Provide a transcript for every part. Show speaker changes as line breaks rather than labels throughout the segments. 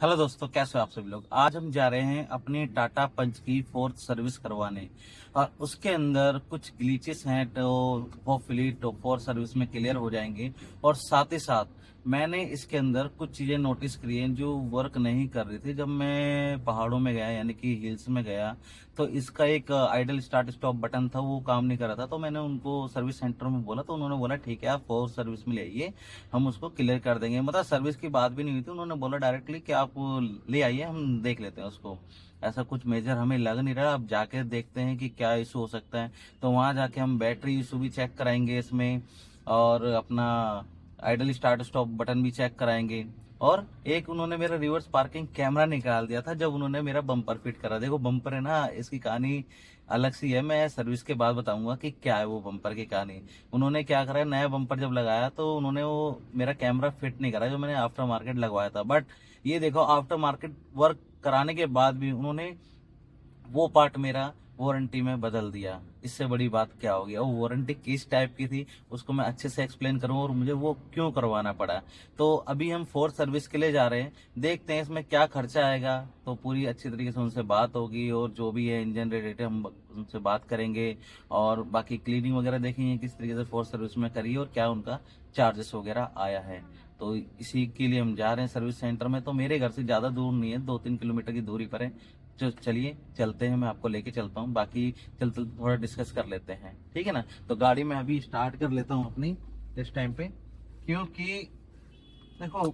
Hello दोस्तों, कैसे हो आप सभी लोग। आज हम जा रहे हैं अपनी टाटा पंच की फोर्थ सर्विस करवाने और उसके अंदर कुछ ग्लिचेस हैं तो वो फिली तो फोर्थ सर्विस में क्लियर हो जाएंगे। और साथ ही साथ मैंने इसके अंदर कुछ चीजें नोटिस करी हैं जो वर्क नहीं कर रही थी। जब मैं पहाड़ों में गया यानी कि हिल्स में गया तो इसका एक आइडल स्टार्ट स्टॉप बटन था, वो काम नहीं कर रहा था। तो मैंने उनको सर्विस सेंटर में बोला तो उन्होंने बोला ठीक है, आप फोर्थ सर्विस में ले आइए, हम उसको क्लियर कर देंगे। मतलब सर्विस की बात भी नहीं हुई थी, उन्होंने बोला डायरेक्टली कि आप ले आइए, हम देख लेते हैं उसको। ऐसा कुछ मेजर हमें लग नहीं रहा, अब जाके देखते हैं कि क्या इशू हो सकता है। तो वहां जाके हम बैटरी इशू भी चेक कराएंगे इसमें, और अपना आइडल स्टार्ट स्टॉप बटन भी चेक कराएंगे। और एक उन्होंने मेरा रिवर्स पार्किंग कैमरा निकाल दिया था जब उन्होंने मेरा बम्पर फिट करा। देखो बम्पर है ना, इसकी कहानी अलग सी है, मैं सर्विस के बाद बताऊंगा कि क्या है वो बम्पर की कहानी। उन्होंने क्या करा, नया बम्पर जब लगाया तो उन्होंने वो मेरा कैमरा फिट नहीं करा जो मैंने आफ्टर मार्केट लगवाया था। बट ये देखो, आफ्टर मार्केट वर्क कराने के बाद भी उन्होंने वो पार्ट मेरा वारंटी में बदल दिया। इससे बड़ी बात क्या होगी। और वारंटी किस टाइप की थी उसको मैं अच्छे से एक्सप्लेन करूं और मुझे वो क्यों करवाना पड़ा। तो अभी हम फोर्थ सर्विस के लिए जा रहे हैं, देखते हैं इसमें क्या खर्चा आएगा। तो पूरी अच्छी तरीके से उनसे बात होगी और जो भी है इंजन रिलेटेड हम उनसे बात करेंगे। और बाकी क्लीनिंग वगैरह देखेंगे किस तरीके से फोर्थ सर्विस में करी और क्या उनका चार्जेस वगैरह आया है। तो इसी के लिए हम जा रहे हैं सर्विस सेंटर में। तो मेरे घर से ज़्यादा दूर नहीं है, 2-3 किलोमीटर की दूरी पर है। चलिए चलते हैं, मैं आपको लेके चलता हूँ, बाकी चलते थोड़ा डिस्कस कर लेते हैं, ठीक है ना। तो गाड़ी में अभी स्टार्ट कर लेता हूँ अपनी इस टाइम पे, क्योंकि देखो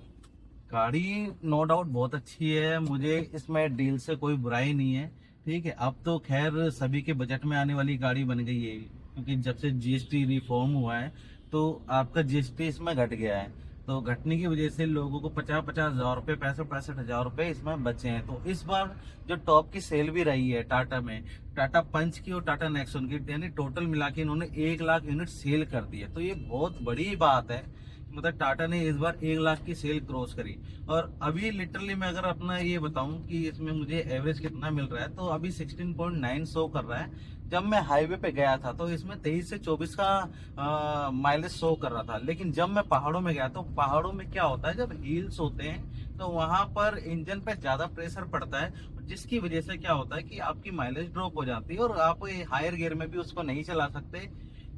गाड़ी नो डाउट बहुत अच्छी है, मुझे इसमें डील से कोई बुराई नहीं है। ठीक है, अब तो खैर सभी के बजट में आने वाली गाड़ी बन गई है, क्योंकि जब से जीएसटी रिफॉर्म हुआ है तो आपका जीएसटी इसमें घट गया है। तो घटने की वजह से लोगों को 50-50 हज़ार रुपये, 65-65 हज़ार रुपये इसमें बचे हैं। तो इस बार जो टॉप की सेल भी रही है टाटा में, टाटा पंच की और टाटा नेक्सॉन की, यानी टोटल मिला के इन्होंने 1 लाख यूनिट सेल कर दिए। तो ये बहुत बड़ी बात है, मतलब टाटा ने इस बार 1 लाख की सेल क्रॉस करी। और अभी लिटरली मैं अगर अपना ये बताऊं कि इसमें मुझे एवरेज कितना मिल रहा है, तो अभी 16.9 शो कर रहा है। जब मैं हाईवे पे गया था तो इसमें 23 से 24 का माइलेज शो कर रहा था। लेकिन जब मैं पहाड़ों में गया तो पहाड़ों में क्या होता है, जब हिल्स होते हैं तो वहां पर इंजन पे ज्यादा प्रेशर पड़ता है, जिसकी वजह से क्या होता है कि आपकी माइलेज ड्रॉप हो जाती है और आप हायर गियर में भी उसको नहीं चला सकते।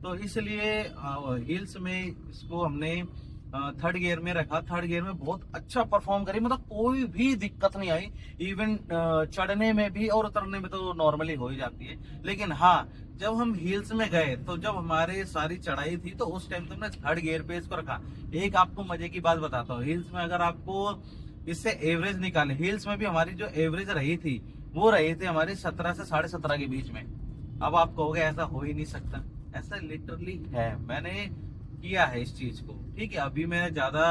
तो इसलिए हिल्स में इसको हमने थर्ड गियर में रखा। थर्ड गियर में बहुत अच्छा परफॉर्म करी, मतलब कोई भी दिक्कत नहीं आई। इवन चढ़ने में भी और उतरने में तो नॉर्मली हो ही जाती है। लेकिन हाँ, जब हम हिल्स में गए तो जब हमारे सारी चढ़ाई थी तो उस टाइम तो हमने थर्ड गियर पे इसको रखा। एक आपको मजे की बात बताता हूँ, हिल्स में अगर आपको इससे एवरेज निकाले, हिल्स में भी हमारी जो एवरेज रही थी वो रही थी हमारी 17 से 17.5 के बीच में। अब आप कहोगे ऐसा हो ही नहीं सकता, ऐसा लिटरली है, मैंने किया है इस चीज को। ठीक है, अभी मैं ज्यादा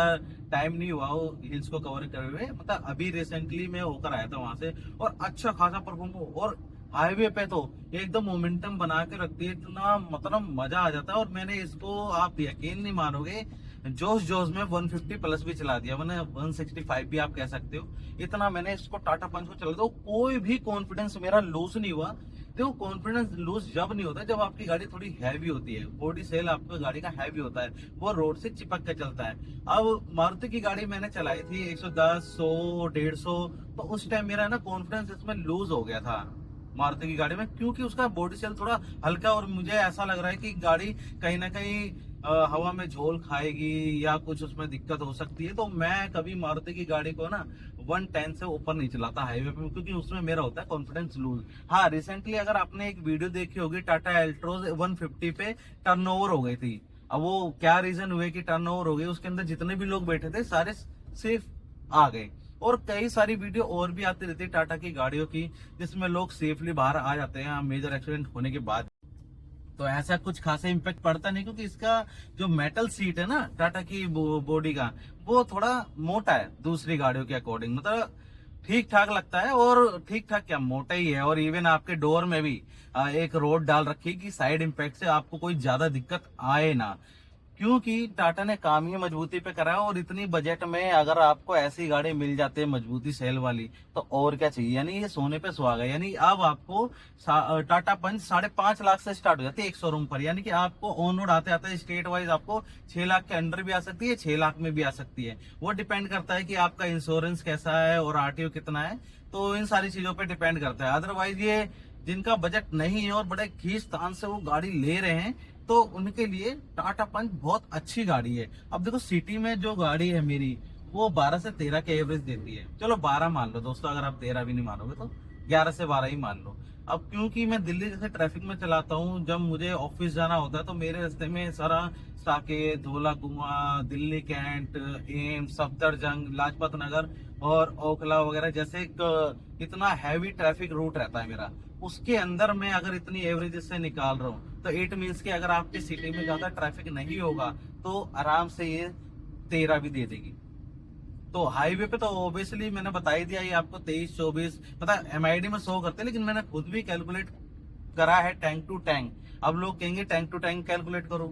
टाइम नहीं हुआ वो हिल्स को कवर करे हुए, मतलब अभी रिसेंटली मैं होकर आया था वहां से, और अच्छा खासा परफॉर्म और हाईवे पे तो एकदम मोमेंटम बना के रखती है, इतना मतलब मजा आ जाता है। और मैंने इसको, आप यकीन नहीं मानोगे, जोश जोश में 150 प्लस भी चला दिया मैंने, 165 भी आप कह सकते हो। इतना मैंने इसको टाटा पंच को चला दिया, कोई भी कॉन्फिडेंस मेरा लूज नहीं हुआ। देखो कॉन्फिडेंस लूज जब नहीं होता जब आपकी गाड़ी थोड़ी हैवी होती है, बॉडी सेल आपका गाड़ी का हैवी होता है, वो रोड से चिपक के चलता है। अब मारुति की गाड़ी मैंने चलाई थी 110, 100, 150, तो उस टाइम मेरा ना कॉन्फिडेंस इसमें लूज हो गया था मारुति की गाड़ी में, क्योंकि उसका बॉडी सेल थोड़ा हल्का, और मुझे ऐसा लग रहा है कि गाड़ी कहीं ना कहीं हवा में झोल खाएगी या कुछ उसमें दिक्कत हो सकती है। तो मैं कभी मारुति की गाड़ी को ना 110 से ऊपर नहीं चलाता हाईवे पे, क्योंकि उसमें मेरा होता है कॉन्फिडेंस लूज। हाँ, रिसेंटली अगर आपने एक वीडियो देखी होगी, टाटा एल्ट्रोज 150 पे टर्नओवर हो गई थी। अब वो क्या रीजन हुए कि टर्नओवर हो गई, उसके अंदर जितने भी लोग बैठे थे सारे सेफ आ गए। और कई सारी वीडियो और भी आती रहती है टाटा की गाड़ियों की, जिसमें लोग सेफली बाहर आ जाते हैं मेजर एक्सीडेंट होने के बाद। तो ऐसा कुछ खासा इम्पैक्ट पड़ता नहीं, क्योंकि इसका जो मेटल सीट है ना टाटा की बॉडी का, वो थोड़ा मोटा है दूसरी गाड़ियों के अकॉर्डिंग, मतलब ठीक ठाक लगता है। और ठीक ठाक क्या, मोटा ही है। और इवन आपके डोर में भी एक रोड डाल रखी है कि साइड इम्पैक्ट से आपको कोई ज्यादा दिक्कत आए ना। क्योंकि टाटा ने काम ही मजबूती पे करा है, और इतनी बजट में अगर आपको ऐसी गाड़ी मिल जाती है मजबूती सेल वाली, तो और क्या चाहिए। यानी ये सोने पे सुहागा। यानी अब आपको टाटा पंच 5.5 लाख से स्टार्ट हो जाती है एक शोरूम पर। यानी कि आपको ऑन रोड आते आते स्टेट वाइज आपको 6 लाख के अंडर भी आ सकती है, 6 लाख में भी आ सकती है। वो डिपेंड करता है कि आपका इंश्योरेंस कैसा है और आरटीओ कितना है, तो इन सारी चीजों पर डिपेंड करता है। अदरवाइज ये जिनका बजट नहीं है और बड़े खींच तान से वो गाड़ी ले रहे हैं, तो उनके लिए टाटा पंच बहुत अच्छी गाड़ी है। अब देखो सिटी में जो गाड़ी है मेरी, वो 12 से 13 के एवरेज देती है। चलो 12 मान लो दोस्तों, अगर आप 13 भी नहीं मानोगे तो 11 से 12 ही मान लो। अब क्योंकि मैं दिल्ली जैसे ट्रैफिक में चलाता हूँ, जब मुझे ऑफिस जाना होता है तो मेरे रास्ते में सारा साकेत, धौला कुआं, दिल्ली कैंट, एम्स, सफदरजंग, लाजपत नगर और ओखला वगैरह जैसे इतना हैवी ट्रैफिक रूट रहता है मेरा। उसके अंदर मैं अगर इतनी एवरेज से निकाल रहा हूँ, तो इट मीन्स कि अगर आपके सिटी में ज्यादा ट्रैफिक नहीं होगा तो आराम से ये 13 भी दे देगी। तो हाईवे पे तो ऑब्वियसली मैंने बता ही दिया, ये आपको 23-24 पता एमआईडी में शो करते हैं, लेकिन मैंने खुद भी कैलकुलेट करा है टैंक टू टैंक। अब लोग कहेंगे टैंक टू टैंक कैलकुलेट करो,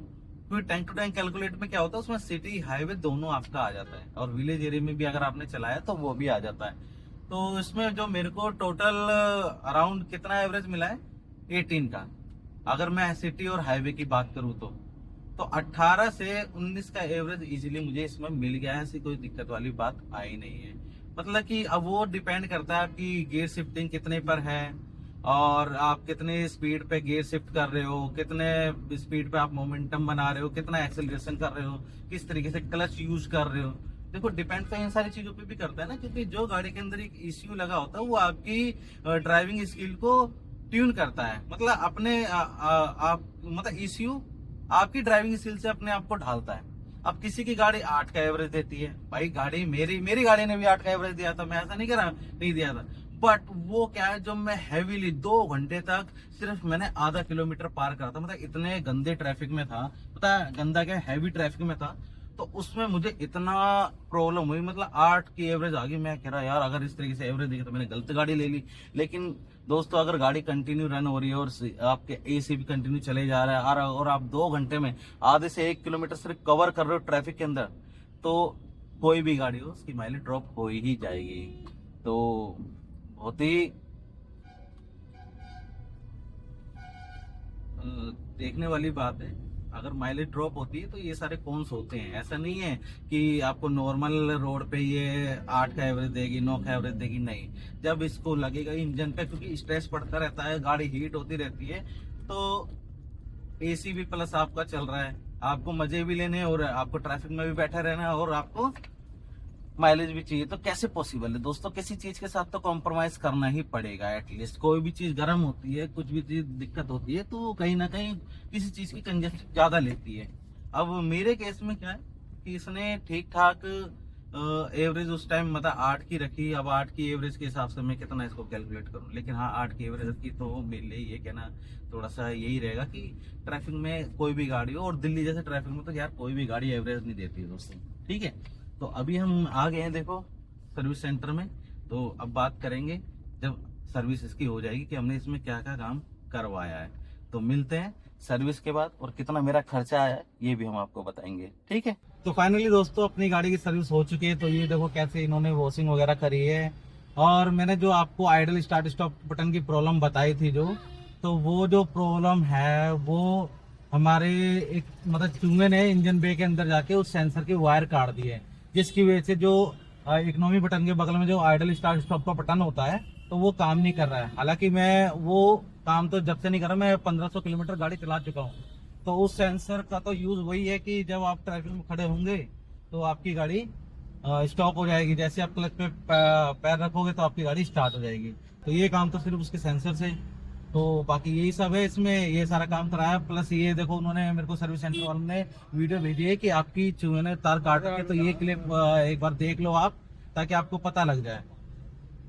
क्योंकि टैंक टू टैंक कैलकुलेट में क्या होता है, उसमें सिटी हाईवे दोनों आपका आ जाता है, और विलेज एरिया में भी अगर आपने चलाया तो वो भी आ जाता है। तो इसमें जो मेरे को टोटल अराउंड कितना एवरेज मिला है 18 का, अगर मैं सिटी और हाईवे की बात करूं तो 18 से 19 का एवरेज इजीली मुझे इसमें मिल गया है। ऐसी कोई दिक्कत वाली बात आई नहीं है। मतलब कि अब वो डिपेंड करता है आपकी गियर शिफ्टिंग कितने पर है, और आप कितने स्पीड पे गियर शिफ्ट कर रहे हो, कितने स्पीड पे आप मोमेंटम बना रहे हो, कितना एक्सेलरेशन कर रहे हो, किस तरीके से क्लच यूज कर रहे हो। देखो डिपेंड तो इन सारी चीजों पे भी करता है ना, क्योंकि जो गाड़ी के अंदर एक ईसीयू लगा होता है वो आपकी ड्राइविंग स्किल को ट्यून करता है। मतलब अपने आप मतलब ईसीयू आपकी ड्राइविंग स्किल से अपने आप को ढालता है। अब किसी की गाड़ी 8 का एवरेज देती है, भाई गाड़ी मेरी गाड़ी ने भी 8 का एवरेज दिया था, मैं ऐसा नहीं कह रहा नहीं दिया था। बट वो क्या है, जब मैं हैवीली 2 घंटे तक सिर्फ मैंने आधा किलोमीटर पार करा था, मतलब इतने गंदे ट्रैफिक में था, पता है गंदा क्या हैवी ट्रैफिक में था, तो उसमें मुझे इतना प्रॉब्लम हुई, मतलब 8 की एवरेज आ गई। मैं कह रहा यार अगर इस तरीके से एवरेज देखी तो मैंने गलत गाड़ी ले ली। लेकिन दोस्तों अगर गाड़ी कंटिन्यू रन हो रही है और आपके एसी भी कंटिन्यू चले जा रहा है, और आप 2 घंटे में आधे से 1 किलोमीटर सिर्फ कवर कर रहे हो ट्रैफिक के अंदर, तो कोई भी गाड़ी हो उसकी माइलेज ड्रॉप हो ही जाएगी। तो बहुत ही देखने वाली बात है। अगर माइलेज ड्रॉप होती है तो ये सारे कॉन्स होते हैं। ऐसा नहीं है कि आपको नॉर्मल रोड पे ये 8 का एवरेज देगी, 9 का एवरेज देगी, नहीं। जब इसको लगेगा इंजन पे, क्योंकि स्ट्रेस पड़ता रहता है, गाड़ी हीट होती रहती है, तो एसी भी प्लस आपका चल रहा है, आपको मजे भी लेने और आपको ट्रैफिक में भी बैठा रहना है, और आपको माइलेज भी चाहिए। तो कैसे पॉसिबल है दोस्तों, किसी चीज के साथ तो कॉम्प्रोमाइज करना ही पड़ेगा। एटलीस्ट कोई भी चीज गर्म होती है, कुछ भी चीज दिक्कत होती है, तो कहीं ना कहीं किसी चीज की कंजस्टिव ज्यादा लेती है। अब मेरे केस में क्या है कि इसने ठीक ठाक एवरेज उस टाइम मतलब 8 की रखी। अब 8 की एवरेज के हिसाब से मैं कितना इसको कैलकुलेट करूं, लेकिन हाँ 8 की एवरेज रखी तो मेरे लिए ये कहना थोड़ा सा यही रहेगा कि ट्रैफिक में कोई भी गाड़ी हो, और दिल्ली जैसे ट्रैफिक में तो यार कोई भी गाड़ी एवरेज नहीं देती है दोस्तों, ठीक है। तो अभी हम आ गए हैं देखो सर्विस सेंटर में। तो अब बात करेंगे जब सर्विस इसकी हो जाएगी कि हमने इसमें क्या क्या काम करवाया है। तो मिलते हैं सर्विस के बाद, और कितना मेरा खर्चा आया है ये भी हम आपको बताएंगे, ठीक है। तो फाइनली दोस्तों अपनी गाड़ी की सर्विस हो चुकी है। तो ये देखो कैसे इन्होंने वॉशिंग वगैरह करी है, और मैंने जो आपको आइडल स्टार्ट स्टॉप बटन की प्रॉब्लम बताई थी जो, तो वो जो प्रॉब्लम है वो हमारे एक मतलब चूहे ने इंजन बे के अंदर जाके उस सेंसर की वायर काट दी है, जिसकी वजह से जो इकोनॉमी बटन के बगल में जो आइडल स्टार्ट स्टॉप का बटन होता है तो वो काम नहीं कर रहा है। हालांकि मैं वो काम तो जब से नहीं कर रहा, मैं 1500 किलोमीटर गाड़ी चला चुका हूँ। तो उस सेंसर का तो यूज वही है कि जब आप ट्रैफिक में खड़े होंगे तो आपकी गाड़ी स्टॉप हो जाएगी, जैसे आप क्लच पे पैर रखोगे तो आपकी गाड़ी स्टार्ट हो जाएगी। तो ये काम तो सिर्फ उसके सेंसर से, तो बाकी यही सब है इसमें, ये सारा काम कराया। प्लस ये देखो उन्होंने मेरे को सर्विस सेंटर वालों ने वीडियो भेजी है कि आपकी चूहे ने तार काट के, तो ये क्लिप एक बार देख लो आप, ताकि आपको पता लग जाए।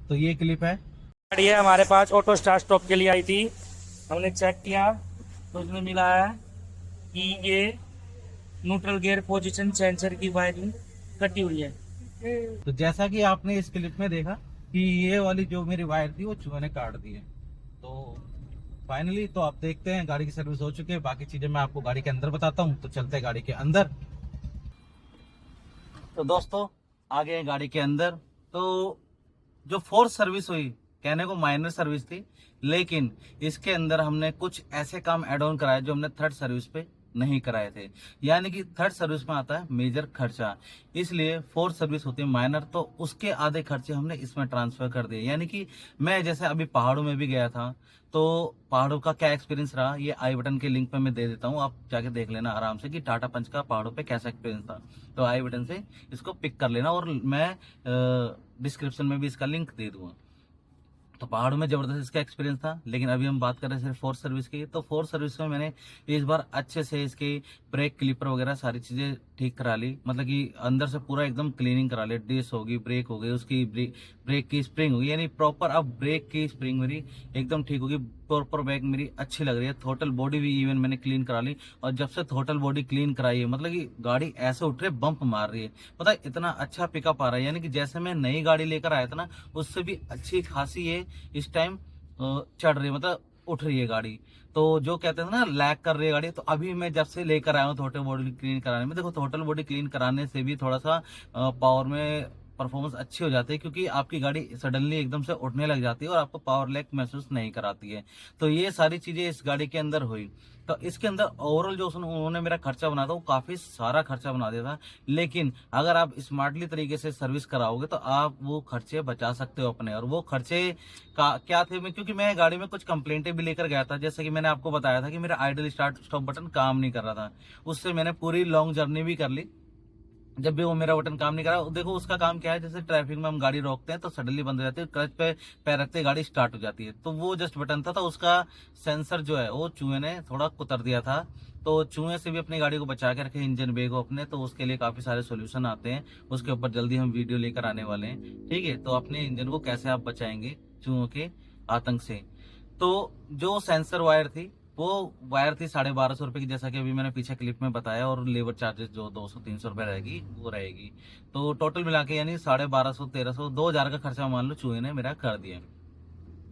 तो ये क्लिप है।
गाड़ी है हमारे पास ऑटो स्टार्ट स्टॉप के लिए आई थी, हमने चेक किया तो उसमें मिला है कि ये न्यूट्रल गियर पोजीशन सेंसर की वायरिंग कटी हुई है।
तो जैसा कि आपने इस क्लिप में देखा कि ये वाली जो मेरी वायर थी वो चूहे ने काट दी है। तो फाइनली तो आप देखते हैं गाड़ी की सर्विस हो चुकी है। बाकी चीजें मैं आपको गाड़ी के अंदर बताता हूँ, तो चलते हैं गाड़ी के अंदर। तो दोस्तों आ गए हैं गाड़ी के अंदर। तो जो फोर्थ सर्विस हुई, कहने को माइनर सर्विस थी, लेकिन इसके अंदर हमने कुछ ऐसे काम एड ऑन कराए जो हमने थर्ड सर्विस पे नहीं कराए थे। यानी कि थर्ड सर्विस में आता है मेजर खर्चा, इसलिए फोर्थ सर्विस होती है माइनर, तो उसके आधे खर्चे हमने इसमें ट्रांसफर कर दिए। यानी कि मैं जैसे अभी पहाड़ों में भी गया था, तो पहाड़ों का क्या एक्सपीरियंस रहा ये आई बटन के लिंक पे मैं दे देता हूँ, आप जाके देख लेना आराम से कि टाटा पंच का पहाड़ों पे कैसा एक्सपीरियंस था। तो आई बटन से इसको पिक कर लेना, और मैं डिस्क्रिप्शन में भी इसका लिंक दे दूंगा। तो पहाड़ों में जबरदस्त इसका एक्सपीरियंस था। लेकिन अभी हम बात कर रहे हैं सिर्फ फोर्थ सर्विस की। तो फोर्थ सर्विस में मैंने इस बार अच्छे से इसके ब्रेक क्लिपर वगैरह सारी चीजें ठीक करा ली, मतलब कि अंदर से पूरा एकदम क्लीनिंग करा ली। डिस्क होगी, ब्रेक हो गई, उसकी ब्रेक की स्प्रिंग होगी, यानी प्रॉपर अब ब्रेक की स्प्रिंग मेरी एकदम ठीक होगी। प्रॉपर ब्रेक मेरी अच्छी लग रही है। थ्रोटल बॉडी भी इवन मैंने क्लीन करा ली, और जब से थ्रोटल बॉडी क्लीन कराई है, मतलब कि गाड़ी ऐसे उठ रही है, बम्प मार रही है, पता है इतना अच्छा पिकअप आ रहा है। यानी कि जैसे मैं नई गाड़ी लेकर आया था ना, उससे भी अच्छी खासी ये इस टाइम चढ़ रही है, मतलब उठ रही है गाड़ी। तो जो कहते हैं ना लैग कर रही है गाड़ी, तो अभी मैं जब से लेकर आया हूँ थ्रोटल बॉडी क्लीन कराने में, देखो थ्रोटल बॉडी क्लीन कराने से भी थोड़ा सा पावर में परफॉर्मेंस अच्छी हो जाती है, क्योंकि आपकी गाड़ी सडनली एकदम से उठने लग जाती है और आपको पावर लैग महसूस नहीं कराती है। तो ये सारी चीजें इस गाड़ी के अंदर हुई। तो इसके अंदर ओवरऑल जो उन्होंने मेरा खर्चा बना था वो काफी सारा खर्चा बना दिया था। लेकिन अगर आप स्मार्टली तरीके से सर्विस कराओगे तो आप वो खर्चे बचा सकते हो अपने। और वो खर्चे का क्या थे, मैं क्योंकि मैं गाड़ी में कुछ कंप्लेंटें भी लेकर गया था। जैसे कि मैंने आपको बताया था कि मेरा आइडल स्टार्ट स्टॉप बटन काम नहीं कर रहा था, उससे मैंने पूरी लॉन्ग जर्नी भी कर ली। जब भी वो मेरा बटन काम नहीं करा, देखो उसका काम क्या है, जैसे ट्रैफिक में हम गाड़ी रोकते हैं तो सडनली बंद हो जाती है, क्लच पे पैर रखते ही गाड़ी स्टार्ट हो जाती है। तो वो जस्ट बटन था, तो उसका सेंसर जो है वो चूहे ने थोड़ा कुतर दिया था। तो चूहे से भी अपनी गाड़ी को बचा के रखे, इंजन बे को अपने, तो उसके लिए काफी सारे सोल्यूशन आते हैं, उसके ऊपर जल्दी हम वीडियो लेकर आने वाले हैं। ठीक है, तो अपने इंजन को कैसे आप बचाएंगे चूहों के आतंक से। तो जो सेंसर वायर थी, वो वायर थी 1250 रुपए की, जैसा कि अभी मैंने पीछे क्लिप में बताया, और लेबर चार्जेस जो 200-300 रुपए रहेगी वो रहेगी। तो टोटल मिला के यानी 1250, 1300, 2000 का खर्चा मान लो चूहे ने मेरा कर दिया।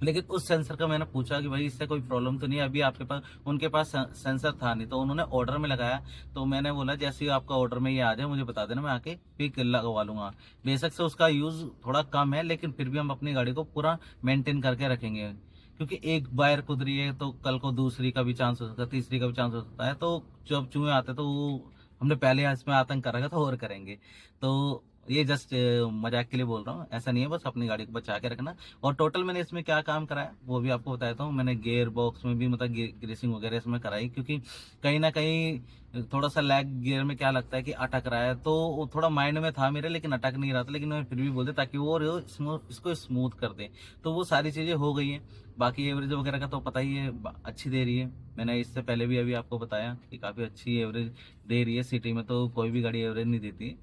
लेकिन उस सेंसर का मैंने पूछा कि भाई इससे कोई प्रॉब्लम तो नहीं है, अभी आपके पास, उनके पास सेंसर था नहीं, तो उन्होंने ऑर्डर में लगाया। तो मैंने बोला जैसे ही आपका ऑर्डर में ये आ जाए मुझे बता देना, मैं आके पिक लगवा लूंगा। बेशक से उसका यूज थोड़ा कम है, लेकिन फिर भी हम अपनी गाड़ी को पूरा मेंटेन करके रखेंगे, क्योंकि एक वायर खुद रही है तो कल को दूसरी का भी चांस हो सकता है, तीसरी का भी चांस हो सकता है। तो जब चूहे आते तो वो हमने पहले इसमें आतंक कर रखा था, और करेंगे। तो ये जस्ट मजाक के लिए बोल रहा हूँ, ऐसा नहीं है, बस अपनी गाड़ी को बचा के रखना। और टोटल मैंने इसमें क्या काम कराया वो भी आपको बताता हूँ। मैंने गियर बॉक्स में भी मतलब ग्रीसिंग वगैरह इसमें कराई, क्योंकि कहीं ना कहीं थोड़ा सा लैग गियर में क्या लगता है कि अटक रहा है, तो वो थोड़ा माइंड में था मेरे, लेकिन अटक नहीं रहा था। लेकिन मैं फिर भी बोलते ताकि वो इसको स्मूथ कर दे। तो वो सारी चीजें हो गई हैं। बाकी एवरेज वगैरह का तो पता ही है, अच्छी दे रही है। मैंने इससे पहले भी अभी आपको बताया कि काफी अच्छी एवरेज दे रही है। सिटी में तो कोई भी गाड़ी एवरेज नहीं देती,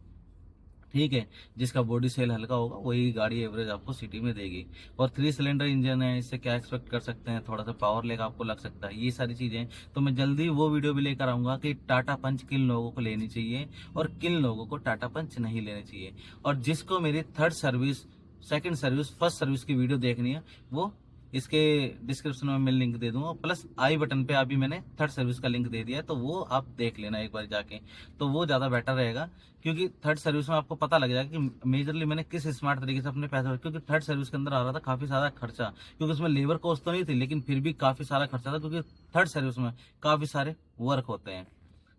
ठीक है। जिसका बॉडी सेल हल्का होगा वही गाड़ी एवरेज आपको सिटी में देगी। और 3 सिलेंडर इंजन है, इससे क्या एक्सपेक्ट कर सकते हैं, थोड़ा सा पावर लेग आपको लग सकता है, ये सारी चीजें। तो मैं जल्दी वो वीडियो भी लेकर आऊंगा कि टाटा पंच किन लोगों को लेनी चाहिए और किन लोगों को टाटा पंच नहीं लेनी चाहिए। और जिसको मेरी third service, second service, first service की वीडियो देखनी है, वो इसके डिस्क्रिप्शन में मैं लिंक दे दूंगा, प्लस आई बटन पे अभी मैंने थर्ड सर्विस का लिंक दे दिया है, तो वो आप देख लेना एक बार जाके, तो वो ज्यादा बेटर रहेगा। क्योंकि थर्ड सर्विस में आपको पता लग जाएगा कि मेजरली मैंने किस स्मार्ट तरीके से अपने पैसे, क्योंकि थर्ड सर्विस के अंदर आ रहा था काफी सारा खर्चा, क्योंकि उसमें लेबर कॉस्ट तो नहीं थी, लेकिन फिर भी काफी सारा खर्चा था, क्योंकि थर्ड सर्विस में काफी सारे वर्क होते हैं।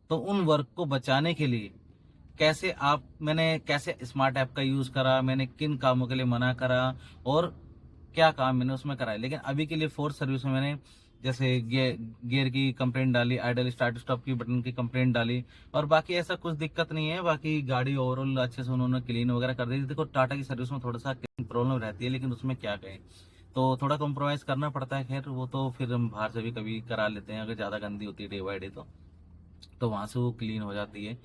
तो उन वर्क को बचाने के लिए मैंने कैसे स्मार्ट ऐप का यूज करा, मैंने किन कामों के लिए मना करा, और क्या काम मैंने उसमें कराया। लेकिन अभी के लिए फोर्थ सर्विस में मैंने जैसे गियर की कंप्लेंट डाली, आइडल स्टार्ट स्टॉप की बटन की कंप्लेंट डाली, और बाकी ऐसा कुछ दिक्कत नहीं है। बाकी गाड़ी ओवरऑल अच्छे से उन्होंने क्लीन वगैरह कर दी। देखो टाटा की सर्विस में थोड़ा सा प्रॉब्लम रहती है, लेकिन उसमें क्या कहें, तो थोड़ा कॉम्प्रोमाइज करना पड़ता है। खैर वो तो फिर हम बाहर से भी कभी करा लेते हैं, अगर ज्यादा गंदी होती है डे बाई डे तो वहां से वो क्लीन हो जाती है।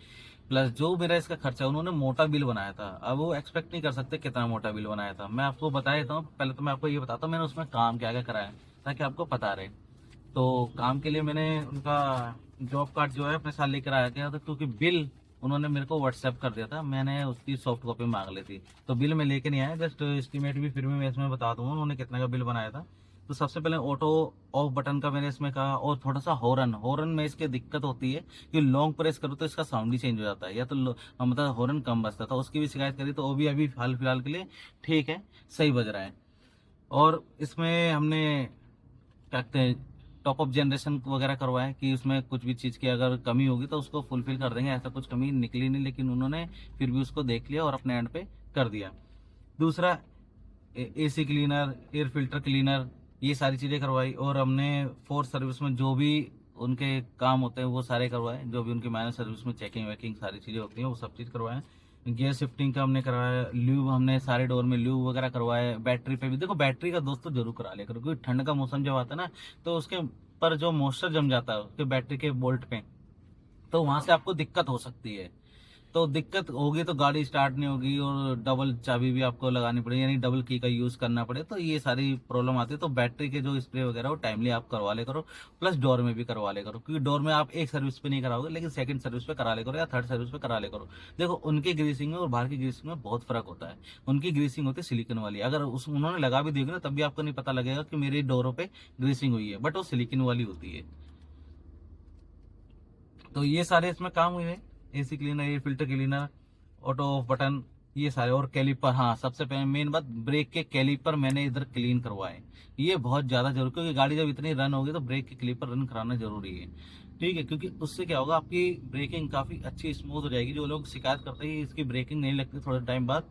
प्लस जो मेरा इसका खर्चा, उन्होंने मोटा बिल बनाया था, अब वो एक्सपेक्ट नहीं कर सकते कितना मोटा बिल बनाया था। मैं आपको बता देता हूँ, पहले तो मैं आपको ये बताता हूँ मैंने उसमें काम क्या क्या कराया, ताकि आपको पता रहे। तो काम के लिए मैंने उनका जॉब कार्ड जो है अपने साथ लेकर आया था, क्योंकि बिल उन्होंने मेरे को व्हाट्सएप कर दिया था, मैंने उसकी सॉफ्ट कॉपी मांग ली थी। तो बिल मैं लेके नहीं आया, जस्ट एस्टिमेट भी फिर भी मैं इसमें बता दूंगा उन्होंने कितना का बिल बनाया था। तो सबसे पहले ऑटो ऑफ बटन का मैंने इसमें कहा, और थोड़ा सा हॉर्न में इसके दिक्कत होती है कि लॉन्ग प्रेस करो तो इसका साउंड ही चेंज हो जाता है, या तो मतलब हॉर्न कम बजता था, उसकी भी शिकायत करी, तो वो भी अभी हाल फिलहाल के लिए ठीक है, सही बज रहा है। और इसमें हमने क्या कहते हैं टॉप अप जनरेशन वगैरह करवाया कि उसमें कुछ भी चीज़ की अगर कमी होगी तो उसको फुलफिल कर देंगे, ऐसा कुछ कमी निकली नहीं, लेकिन उन्होंने फिर भी उसको देख लिया और अपने एंड पे कर दिया। दूसरा AC cleaner, air filter cleaner, ये सारी चीज़ें करवाई, और हमने फोर्स सर्विस में जो भी उनके काम होते हैं वो सारे करवाए, जो भी उनकी माइनर सर्विस में चेकिंग वेकिंग सारी चीज़ें होती हैं वो सब चीज़ करवाए। गियर शिफ्टिंग का हमने करवाया, ल्यूब हमने सारे डोर में ल्यूब वगैरह करवाए। बैटरी पे भी देखो, बैटरी का दोस्तों जरूर करा लिया करो, क्योंकि ठंड का मौसम जब आता है ना तो उसके पर जो मॉइस्चर जम जाता है उसके बैटरी के बोल्ट पे, तो वहां से आपको दिक्कत हो सकती है। तो दिक्कत होगी तो गाड़ी स्टार्ट नहीं होगी, और डबल चाबी भी आपको लगानी पड़ेगी, यानी डबल की का यूज करना पड़े, तो ये सारी प्रॉब्लम आती है। तो बैटरी के जो स्प्रे वगैरह वो टाइमली आप करवा ले करो, प्लस डोर में भी करवा ले करो, क्योंकि डोर में आप एक सर्विस पे नहीं कराओगे, लेकिन सेकंड सर्विस पे करा ले करो या थर्ड सर्विस पे करा ले करो। देखो, उनकी ग्रीसिंग में और बाहर की ग्रीसिंग में बहुत फर्क होता है। उनकी ग्रीसिंग होती है सिलिकॉन वाली, अगर उस उन्होंने लगा भी देगी ना तब भी आपको नहीं पता लगेगा कि मेरी डोरों पे ग्रीसिंग हुई है, बट वो सिलिकॉन वाली होती है। तो ये सारे इसमें काम हुए हैं, AC cleaner, air filter cleaner, auto off button, ये सारे। और कैलिपर, हाँ सबसे पहले मेन बात, ब्रेक के कैलिपर मैंने इधर क्लीन करवाए। ये बहुत ज्यादा जरूरी, क्योंकि गाड़ी जब इतनी रन होगी तो ब्रेक के कैलिपर रन कराना जरूरी है, ठीक है। क्योंकि उससे क्या होगा, आपकी ब्रेकिंग काफी अच्छी स्मूथ हो जाएगी। जो लोग शिकायत करते हैं इसकी ब्रेकिंग नहीं लगती थोड़े टाइम बाद,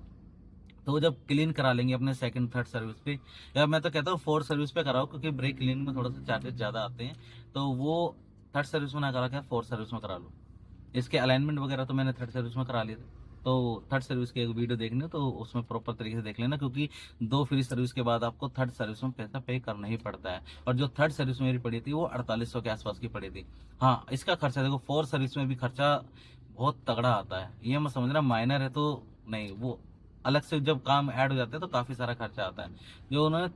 तो वो जब क्लीन करा लेंगे अपने सेकंड थर्ड सर्विस पे, या मैं तो कहता हूँ फोर्थ सर्विस पे कराओ, क्योंकि ब्रेक क्लीन में थोड़ा सा चार्जेस ज्यादा आते हैं, तो वो थर्ड सर्विस में ना करा के फोर्थ सर्विस में करा लो। इसके अलाइनमेंट वगैरह तो मैंने थर्ड सर्विस में करा लिए थे, तो थर्ड सर्विस की एक वीडियो देखनी हो तो उसमें प्रॉपर तरीके से देख लेना, क्योंकि 2 फ्री सर्विस के बाद आपको थर्ड सर्विस में पैसा पे करना ही पड़ता है। और जो थर्ड सर्विस मेरी पड़ी थी वो 4800 के आसपास की पड़ी थी। हाँ, इसका खर्चा देखो, फोर्थ सर्विस में भी खर्चा बहुत तगड़ा आता है, ये मैं समझ रहा, माइनर है तो नहीं, वो अलग से जब काम ऐड हो जाते हैं तो काफी सारा खर्चा आता है। जो उन्होंने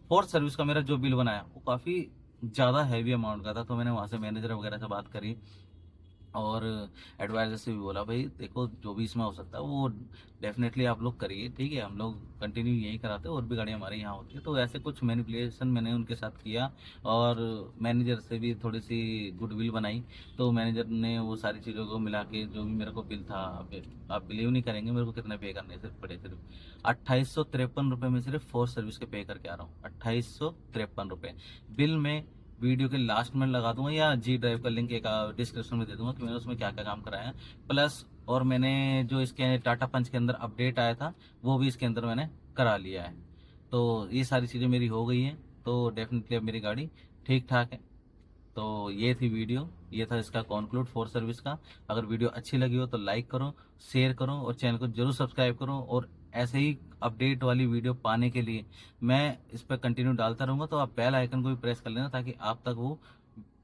फोर्थ सर्विस का मेरा जो बिल बनाया वो काफी ज्यादा हैवी अमाउंट का था, तो मैंने वहां से मैनेजर वगैरह से बात करी, और एडवाइजर से भी बोला, भाई देखो जो भी इसमें हो सकता है वो डेफिनेटली आप लोग करिए, ठीक है। हम लोग कंटिन्यू यही कराते हैं, और भी गाड़ियाँ हमारे यहाँ होती है, तो ऐसे कुछ मैनिपुलेशन मैंने उनके साथ किया, और मैनेजर से भी थोड़ी सी गुडविल बनाई। तो मैनेजर ने वो सारी चीज़ों को मिला के जो भी मेरे को बिल था, आप बिलीव नहीं करेंगे मेरे को कितने पे करने सिर्फ पड़े, सिर्फ 2853 रुपये में सिर्फ फोर्थ सर्विस के पे करके आ रहा हूँ। 2853 रुपये बिल में वीडियो के लास्ट में लगा दूंगा, या जी ड्राइव का लिंक एक डिस्क्रिप्शन में दे दूंगा कि मैंने उसमें क्या क्या काम कराया है। प्लस और मैंने जो इसके टाटा पंच के अंदर अपडेट आया था वो भी इसके अंदर मैंने करा लिया है। तो ये सारी चीज़ें मेरी हो गई हैं, तो डेफिनेटली अब मेरी गाड़ी ठीक ठाक है। तो ये थी वीडियो, ये था इसका कॉन्क्लूड फोर्थ सर्विस का। अगर वीडियो अच्छी लगी हो तो लाइक करो, शेयर करो, और चैनल को जरूर सब्सक्राइब करो। और ऐसे ही अपडेट वाली वीडियो पाने के लिए मैं इस पर कंटिन्यू डालता रहूँगा, तो आप बेल आइकन को भी प्रेस कर लेना ताकि आप तक वो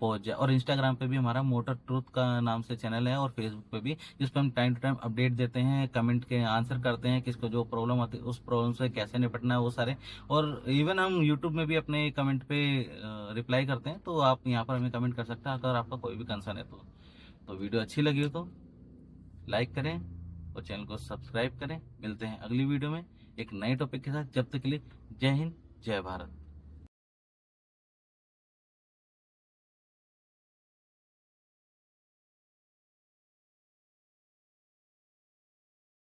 पहुंच जाए। और इंस्टाग्राम पे भी हमारा मोटर ट्रूथ का नाम से चैनल है, और फेसबुक पे भी, जिस पर हम टाइम टू टाइम अपडेट देते हैं, कमेंट के आंसर करते हैं, किसको जो प्रॉब्लम आती है उस प्रॉब्लम से कैसे निपटना है वो सारे। और इवन हम यूट्यूब में भी अपने कमेंट पे रिप्लाई करते हैं, तो आप यहाँ पर हमें कमेंट कर सकते हैं अगर आपका कोई भी कंसर्न है तो वीडियो अच्छी लगी हो तो लाइक करें और चैनल को सब्सक्राइब करें। मिलते हैं अगली वीडियो में एक नए टॉपिक के साथ, जब तक के लिए जय हिंद, जय भारत।